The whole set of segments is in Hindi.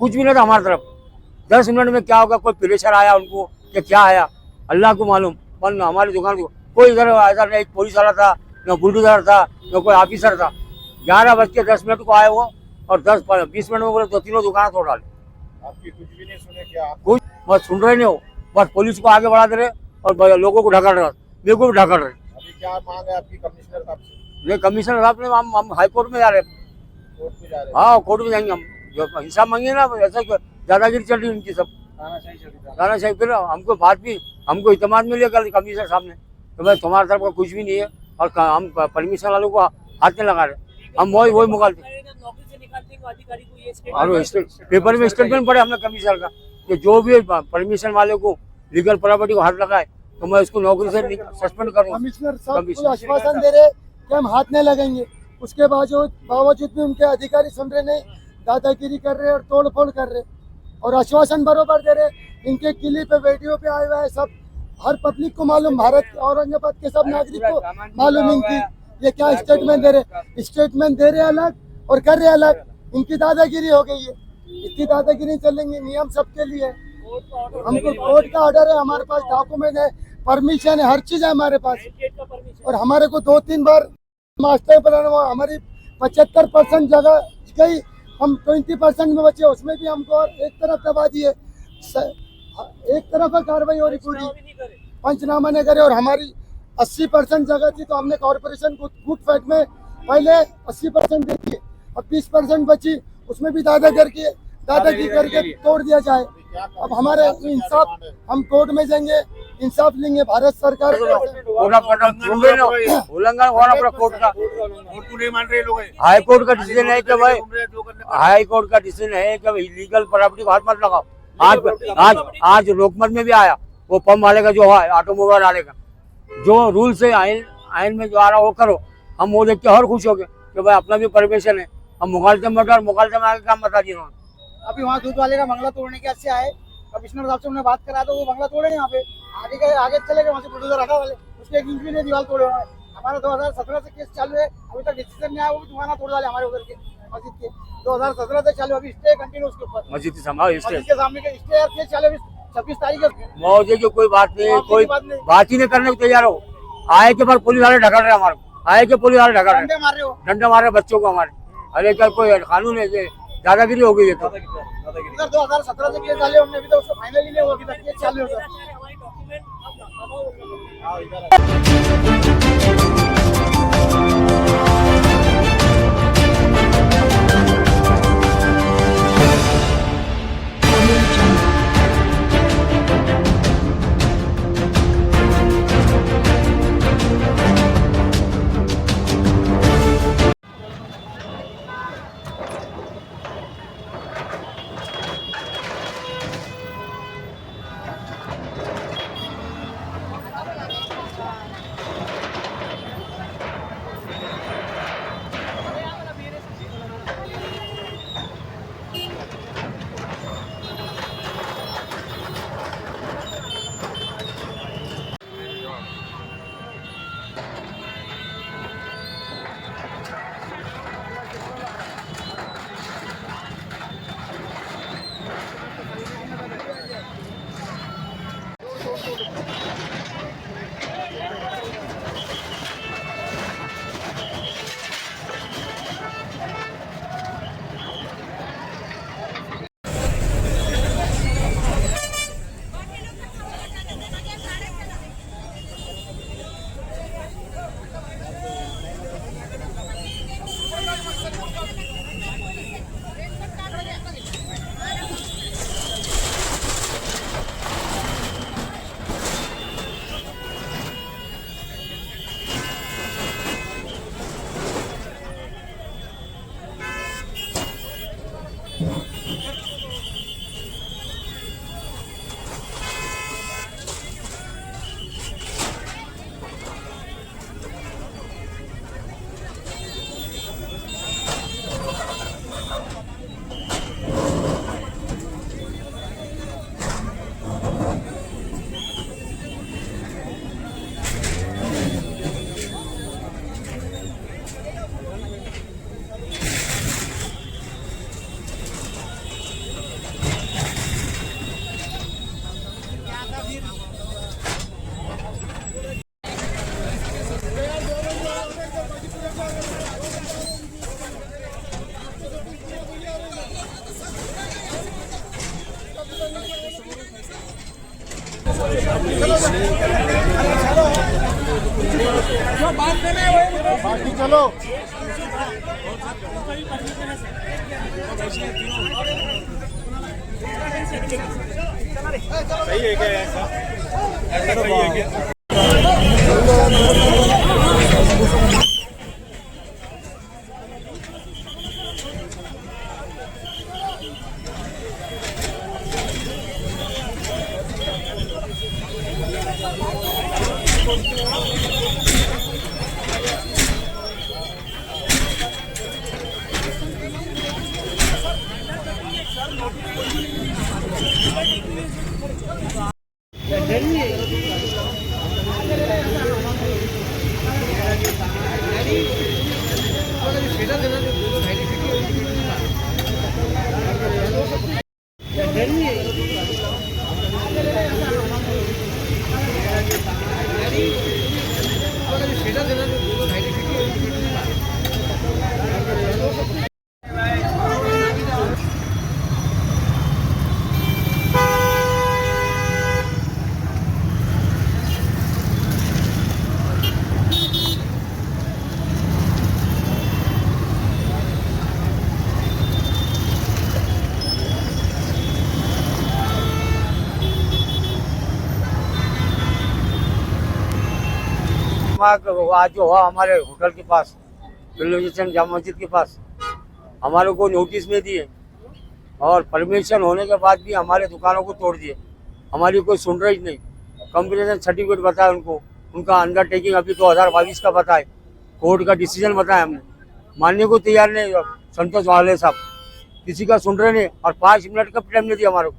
कुछ भी नहीं था हमारी तरफ। 10 मिनट में क्या होगा, कोई प्रेशर आया उनको कि क्या आया, अल्लाह को मालूम। पर हमारी दुकान को कोई इधर ऐसा नहीं, पुलिस वाला था, न बुलडोजर था, न कोई ऑफिसर था। 11:10 को आए वो, और 10-20 मिनट में बोले तो तीनों दुकान तोड़ डाले। आपकी कुछ भी नहीं सुने क्या? कुछ बस सुन रहे नहीं हो, बस पुलिस को आगे बढ़ा दे रहे और लोगों को ढका रहे, मेरे को भी ढका रहे। अभी क्या मांग है आपकी कमिश्नर साहब से? ये कमिश्नर साहब ने, हम हाई कोर्ट में जा रहे हैं। कोर्ट में जा रहे हैं? हाँ, कोर्ट में जाएंगे हम। जो हिसाब मांगे ना, ऐसा दादागिरी चल रही उनकी सब, तानाशाही चल रही है। दानाशाही। फिर हमको बात भी, हमको इत्मीनान मिल गया कल कमिश्नर साहब ने, तो भाई तुम्हारी तरफ का कुछ भी नहीं है, और हम परमिशन वालों को हाथ नहीं लगा रहे, हम वही मुखालते। और पेपर में स्टेटमेंट पढ़े हमने कमिश्नर का कि जो भी परमिशन वाले को लीगल प्रॉपर्टी को हाथ लगाए तो मैं उसको नौकरी से सस्पेंड करूँगा। कमिश्नर साहब कोई आश्वासन दे रहे कि हम हाथ नहीं लगेंगे, उसके बावजूद भी उनके अधिकारी सुन रहे नहीं, दादागिरी कर रहे और तोड़ फोड़ कर रहे, और आश्वासन बरोबर दे रहे। इनके किले पे वीडियो पे आए हुए हैं सब, हर पब्लिक को मालूम, भारत औरंगाबाद के सब नागरिक को मालूम इनकी ये क्या स्टेटमेंट दे रहे। स्टेटमेंट दे रहे अलग और कर रहे अलग, इनकी दादागिरी हो गई है। इतनी दादागिरी चलेंगी, नियम सबके लिए। हमको कोर्ट का ऑर्डर है, हमारे पास डॉक्यूमेंट है, परमिशन है, हर चीज है हमारे पास। और हमारे को 2-3 बार मास्टर प्लान हमारी 75% जगह गई, हम 20% में बचे, उसमें भी हमको एक तरफ दबा दिए, एक तरफ कार्रवाई हो रही पूरी, पंचनामा नहीं करे। और हमारी 80% जगह थी, तो हमने कॉर्पोरेशन को गुड फैक्ट में पहले 80% दे दिए, और 20% बची, उसमें भी दादागिरी करके तोड़ दिया जाए। अब हमारे इंसाफ, हम कोर्ट में जाएंगे, इंसाफ लेंगे भारत सरकार से। उल्लंघन हुआ अपना कोर्ट का, नहीं मान रहे लोग। हाई कोर्ट का डिसीजन है कि भाई, हाई कोर्ट का डिसीजन है कि लीगल प्रॉपर्टी को हाथ मत लगाओ। आज लोकमत में भी आया, वो पंप वाले का जो है, ऑटोमोबाइल वाले का जो रूल्स है, आइन में जो आ रहा वो करो। हम वो देख के और खुश हो गए कि भाई अपना भी परमिशन है, हम मुगालते में बैठे और मुगालते में आगे काम बता दिए उन्होंने। अभी वहाँ दूध वाले का बंगला तोड़ने के अच्छे आए, कमिश्नर साहब से हमने बात करा, तो वो बंगला तोड़े यहाँ पे, आगे चले गए, वहाँ से बुलडोजर हटा वाले, उसके 1 इंच भी नहीं दीवार तोड़े उन्होंने। हमारा 2017 से केस चालू है, अभी तक डिसीजन नहीं आया, वो भी दुकाना तोड़ डाले हमारे उधर के मस्जिद के। 2017 से चालू, अभी स्टे कंटिन्यू उसके ऊपर, मस्जिद के सामने के स्टे और केस चालू 26 तारीख को। मौजे की कोई बात नहीं, कोई बात ही नहीं करने को तैयार हो। आए के बाद पुलिस वाले ढका रहे हमारे को, आए के पुलिस वाले ढका रहे, डंडे मार रहे बच्चों को हमारे। अरे क्या कोई कानून है, दादागिरी हो गई है। तो 2017 से केस डाले हमने, अभी तक उसको फाइनली नहीं हुआ, अभी तक केस चालू है। बाकी चलो सही है क्या ऐसा सही है क्या आज जो हुआ हमारे होटल के पास, रेलवे स्टेशन जामा मस्जिद के पास, हमारे को नोटिस में दिए और परमिशन होने के बाद भी हमारे दुकानों को तोड़ दिए। हमारी कोई सुन रही नहीं। कंप्लेन सर्टिफिकेट बताया उनको, उनका अंडरटेकिंग अभी 2022 का बताए, कोर्ट का डिसीजन बताया, हमने मानने को तैयार नहीं। संतोष वाले साहब किसी का सुन रहे नहीं और 5 मिनट का टाइम नहीं दिया हमारे को।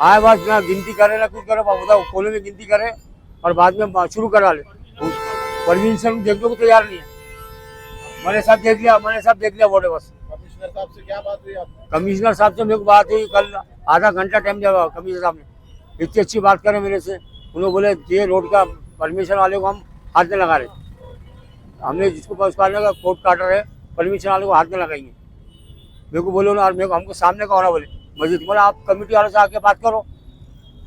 आए बात ना गिनती करे ना कुछ करे, बताओ कोने में गिनती करे और बाद में शुरू करा ले। परमिशन देखने को तैयार नहीं है। मैंने सब देख लिया बोले बस। कमिश्नर साहब से क्या बात हुई आपकी? कमिश्नर साहब से मेरे को बात हुई कल, आधा घंटा टाइम दिया कमिश्नर साहब ने। इतनी अच्छी बात करे मेरे से। उन्होंने बोले ये रोड का परमिशन वाले को हम हाथ में लगा रहे, हमने जिसको पास का कोर्ट का ऑर्डर है परमिशन वाले को हाथ में लगाएंगे। मेरे को बोले और मेरे को हमको सामने का होना बोले मस्जिद। बोला आप कमेटी वालों से आके बात करो,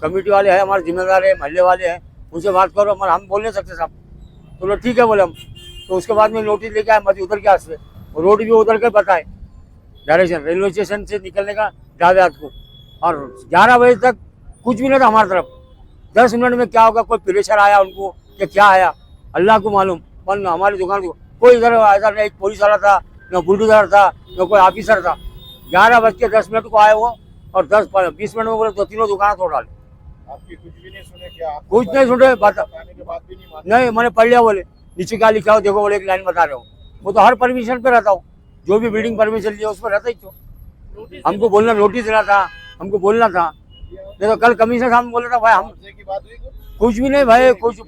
कमेटी वाले हैं हमारे जिम्मेदार है, मोहल्ले वाले हैं, उनसे बात करो, मगर हम बोल नहीं सकते साहब। तो बोले ठीक है बोले हम। तो उसके बाद में नोटिस लेके आए मस्जिद उधर के हाथ से, रोड भी उधर के बताए डायरेक्शन रेलवे स्टेशन से निकलने का जावेद को। और 11 बजे तक कुछ भी नहीं था हमारी तरफ। 10 मिनट में क्या होगा, कोई प्रेशर आया उनको कि क्या आया अल्लाह को मालूम। पर हमारी दुकान को कोई इधर ऐसा नहीं, एक पुलिस वाला था, न बुलडोजर था, न कोई ऑफिसर था। 11:10 को आए वो और 10-20 मिनट में बोले तो तीनों दुकान तोड़ डाले। आपकी कुछ भी नहीं सुने क्या? कुछ नहीं सुन रहे, बताने के बाद भी नहीं माने? नहीं मैंने पढ़ लिया। बोले नीचे क्या लिखा हो देखो, बोले एक लाइन बता रहे हो। वो तो हर परमिशन पे रहता हूँ, जो भी बिल्डिंग परमिशन लिया उस पर रहता ही। तो हमको बोलना, नोटिस देना था, हमको बोलना था। नहीं तो कल कमिश्नर साहब बोला था भाई हम की बात हुई कुछ भी नहीं भाई, कुछ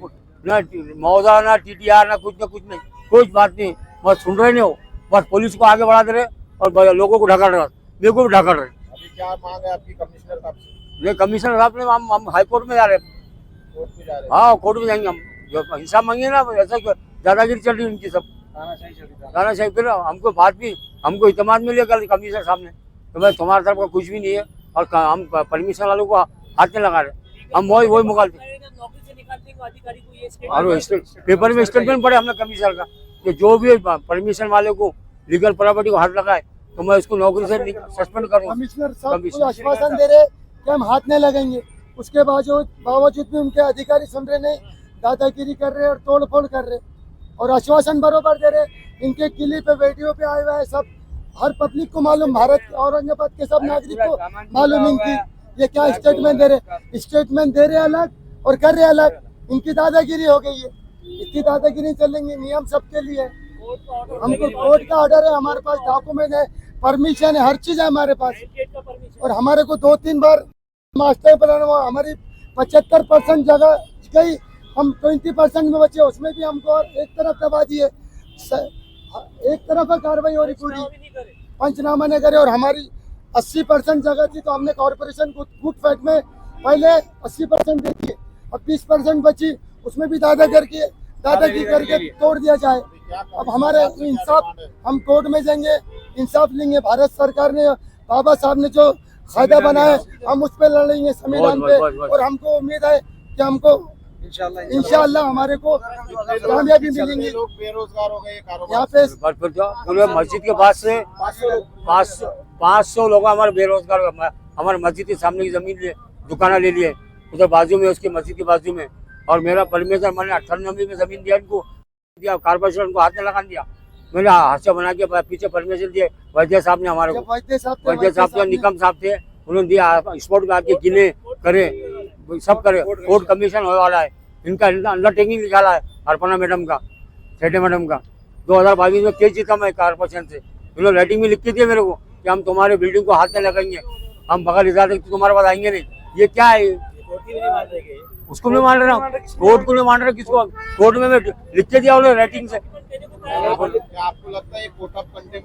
ना मौजा ना TTR ना कुछ नहीं, कुछ बात नहीं। बस सुन रहे नहीं हो, बस पुलिस को आगे बढ़ा दे रहे और लोगों को ढका रहे, मेरे को भी ढका रहे। अभी क्या मांग है आपकी कमिश्नर साहब से? ये कमिश्नर साहब ने हम हाई कोर्ट में जा रहे हैं। कोर्ट में जा रहे हैं? हाँ कोर्ट में जाएंगे हम। जो हिसाब मांगे ना ऐसा दादागिरी चल रही उनकी, सब तानाशाही। फिर हमको बात भी हमको इत्मीनान मिल गया कल कमिश्नर साहब ने तो भाई तुम्हारे तरफ का कुछ भी नहीं है और हम परमिशन वालों को हाथ में लगा रहे। हम वही मुखालते और पेपर में स्टेटमेंट पढ़े हमने कमिश्नर का कि जो भी परमिशन वाले को लीगल प्रॉपर्टी को हाथ लगाए तो मैं उसको नौकरी से सस्पेंड करूँगा। कमिश्नर साहब को आश्वासन दे रहे कि हम हाथ नहीं लगेंगे, उसके बावजूद भी उनके अधिकारी सुन रहे नहीं, दादागिरी कर रहे और तोड़ फोड़ कर रहे और आश्वासन बरोबर दे रहे। इनके किले पे वीडियो पे आए हुए हैं सब, हर पब्लिक को मालूम, भारत औरंगाबाद के सब नागरिक को मालूम इनकी ये क्या स्टेटमेंट दे रहे अलग और कर रहे अलग। इनकी दादागिरी हो गई है, इतनी दादागिरी चलेंगे। नियम सबके लिए, हमको कोर्ट का ऑर्डर है, हमारे पास डॉक्यूमेंट है, परमिशन है, हर चीज है हमारे पास। और हमारे को 2-3 बार मास्टर प्लान हुआ, हमारी 75% जगह गई, हम 20% में बचे, उसमें भी हमको और एक तरफ तबाही है, एक तरफ कार्रवाई हो रही पूरी, पंचनामा ने करे। और हमारी 80% जगह थी तो हमने कॉर्पोरेशन को गुड फैक्ट में पहले 80% दी थी, अब 20% बची, उसमें भी दादागिरी करके तोड़ दिया जाए। अब हमारे इंसाफ, हम कोर्ट में जाएंगे, इंसाफ लेंगे। भारत सरकार ने, बाबा साहब ने जो कायदा बनाए, हम उस पर लड़ेंगे संविधान पे। बस। और हमको उम्मीद है कि हमको इंशाल्लाह हमारे को कामयाबी मिलेंगी। लोग बेरोजगार हो गए, कारोबार यहाँ पे पर जो पूरे मस्जिद के पास से 500 लोग हमारे बेरोजगार हो गए। हमारे मस्जिद के सामने की जमीन लिए दुकाना ले लिए, उधर बाजू में उसकी मस्जिद के बाजू में। और मेरा परमेश्वर मैंने 98 में जमीन दिया इनको, दिया कारपोरेशन उनको हाथ में लगा दिया। मैंने हाथ बना के पीछे परमिशन दिए वैद्य साहब ने हमारे को, वैद्य साहब थे, निकम साहब थे, उन्होंने दिया। स्पोर्ट में आके गिने करे, सब करे। कोर्ट कमीशन होने वाला है, इनका अंडरटेकिंग निकाला है अर्पणा मैडम का, सेठे मैडम का। 2022 में केस जीता मैं कारपोरेशन से। इन्होंने राइटिंग में लिख के दिया मेरे को कि हम तुम्हारे बिल्डिंग को हाथ में लगाएंगे, हम बगैर इजाजत के तुम्हारे पास आएंगे नहीं। ये क्या है? उसको नहीं मान रहा, कोर्ट को नहीं मान रहा, किसको? कोर्ट में मैं लिख के दिया उन्होंने राइटिंग से। क्या आपको लगता है कोर्ट ऑफ कंडेम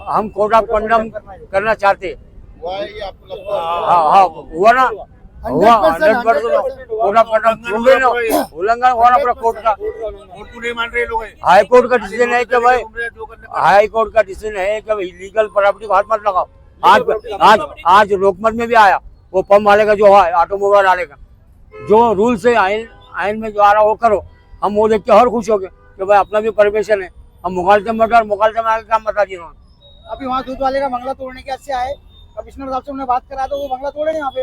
हम कोर्ट ऑफ कंडम करना चाहते। हुआ है ये आपको लगता है? हाँ हुआ ना, हुआ 100% कोर्ट ऑफ कंडम उल्लंघन हुआ ना पूरा कोर्ट का। कोर्ट को नहीं मान रहे लोग हैं। हाई कोर्ट का डिसीजन है कि भाई, हाई कोर्ट का डिसीजन है कि इलीगल प्रॉपर्टी को हाथ मत लगाओ। आज लोकमत में भी आया वो पंप वाले का जो है, ऑटोमोबाइल वाले का जो रूल्स है आइन में जो आ रहा वो करो। हम वो देख के और खुश हो गए कि भाई अपना भी परमिशन है, हम मुगालते में बैठे और मुगालते में आगे काम बता दिए उन्होंने। अभी वहाँ दूध वाले का बंगला तोड़ने के अच्छे आए, कमिश्नर साहब से हमने बात करा तो वो बंगला तोड़े नहीं। यहाँ पे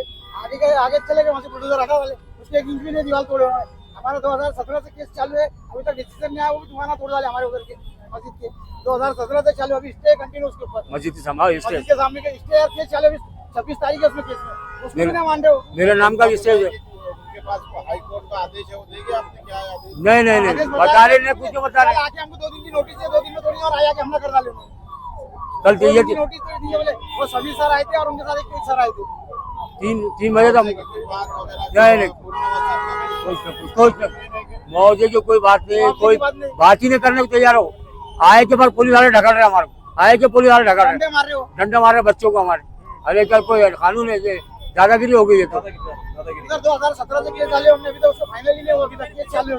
आगे चले गए, वहाँ से बुलडोजर रखा वाले, उसके 1 इंच भी नहीं दीवार तोड़े हुए हैं। हमारा 2017 से केस चालू है, अभी तक डिसीजन नहीं आया, वो भी तुम्हारा तोड़ डाले हमारे उधर के मस्जिद के। 2017 से चालू, अभी स्टे कंटिन्यू उसके ऊपर, मस्जिद के सामने मस्जिद के सामने के स्टे केस चालू, अभी 26 तारीख है उसमें केस में, उसको भी नहीं मान रहे हो। मेरे नाम का स्टेज है। उनके पास हाई कोर्ट का आदेश है, वो देंगे आपने क्या है आदेश? नहीं बता रहे नहीं, कुछ नहीं बता रहे। आके हमको 2 दिन की नोटिस है, 2 दिन में थोड़ी और आया कि हमला कर डाले उन्होंने। कल 2 दिन की नोटिस तो दिए बोले, वो सभी सर आए थे और उनके साथ एक सर आए थे। 3 बजे तक कोई बात वगैरह नहीं पूर्ण कुछ मौजे की कोई बात नहीं, कोई बात ही नहीं करने को तैयार हो। आए के बाद पुलिस वाले ढका रहे हमारे को, आए के पुलिस वाले ढका डंडे रहे, मार रहे हो। डंडा मार रहे बच्चों को हमारे। अरे कल कोई कानून है, दादागिरी हो गई है। तो इधर 2017 से केस डाले हमने, अभी तक उसको फाइनल ही नहीं हुआ, अभी तक केस चालू है।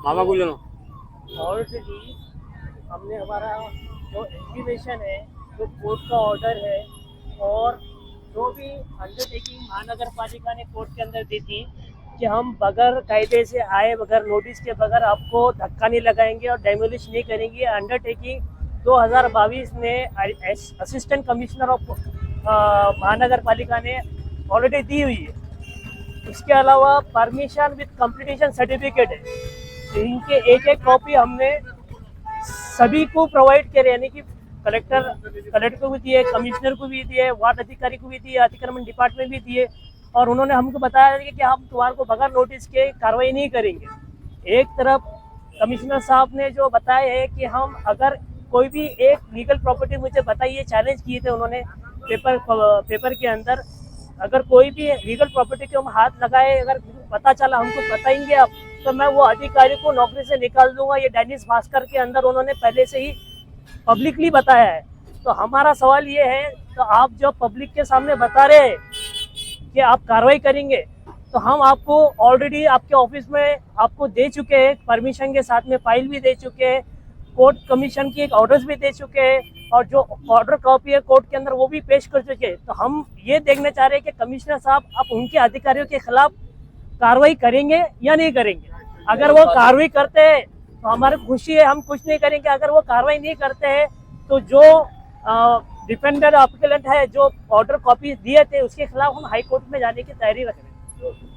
मामा को ले लो। ऑलरेडी हमने हमारा जो एस्टिमेशन है, जो कोर्ट का ऑर्डर है और जो भी अंडरटेकिंग महानगर पालिका ने कोर्ट के अंदर दी थी कि हम बगैर कायदे से आए, बगैर नोटिस के, बगैर आपको धक्का नहीं लगाएंगे और डेमोलिश नहीं करेंगे, अंडरटेकिंग 2022 में असिस्टेंट कमिश्नर ऑफ महानगर पालिका ने ऑलरेडी दी हुई है। उसके अलावा परमिशन विद कंप्लीटेशन सर्टिफिकेट है, तो इनके एक कॉपी हमने सभी को प्रोवाइड करे, यानी कि कलेक्टर को भी दिए, कमिश्नर को भी दिए, वार्ड अधिकारी को भी दिए, अतिक्रमण डिपार्टमेंट भी दिए। और उन्होंने हमको बताया कि हम तुम्हारे को बगैर नोटिस के कार्रवाई नहीं करेंगे। एक तरफ कमिश्नर साहब ने जो बताया है कि हम अगर कोई भी एक लीगल प्रॉपर्टी मुझे बताइए, चैलेंज किए थे उन्होंने पेपर के अंदर, अगर कोई भी लीगल प्रॉपर्टी के हम हाथ लगाए, अगर पता चला हमको बताएंगे आप, तो मैं वो अधिकारी को नौकरी से निकाल दूंगा। ये दैनिक भास्कर के अंदर उन्होंने पहले से ही पब्लिकली बताया है। तो हमारा सवाल ये है, तो आप जो पब्लिक के सामने बता रहे हैं कि आप कार्रवाई करेंगे, तो हम आपको ऑलरेडी आपके ऑफिस में आपको दे चुके हैं, परमिशन के साथ में फाइल भी दे चुके हैं, कोर्ट कमीशन की एक ऑर्डर्स भी दे चुके हैं, और जो ऑर्डर कॉपी है कोर्ट के अंदर वो भी पेश कर चुके हैं। तो हम ये देखना चाह रहे हैं कि कमिश्नर साहब आप उनके अधिकारियों के खिलाफ कार्रवाई करेंगे या नहीं करेंगे। अगर वो कार्रवाई करते हैं तो हमारी खुशी है, हम कुछ नहीं करेंगे। अगर वो कार्रवाई नहीं करते हैं तो जो डिफेंडर एप्लीकेंट है, जो ऑर्डर कॉपी दिए थे, उसके खिलाफ हम हाई कोर्ट में जाने की तैयारी रख रहे हैं।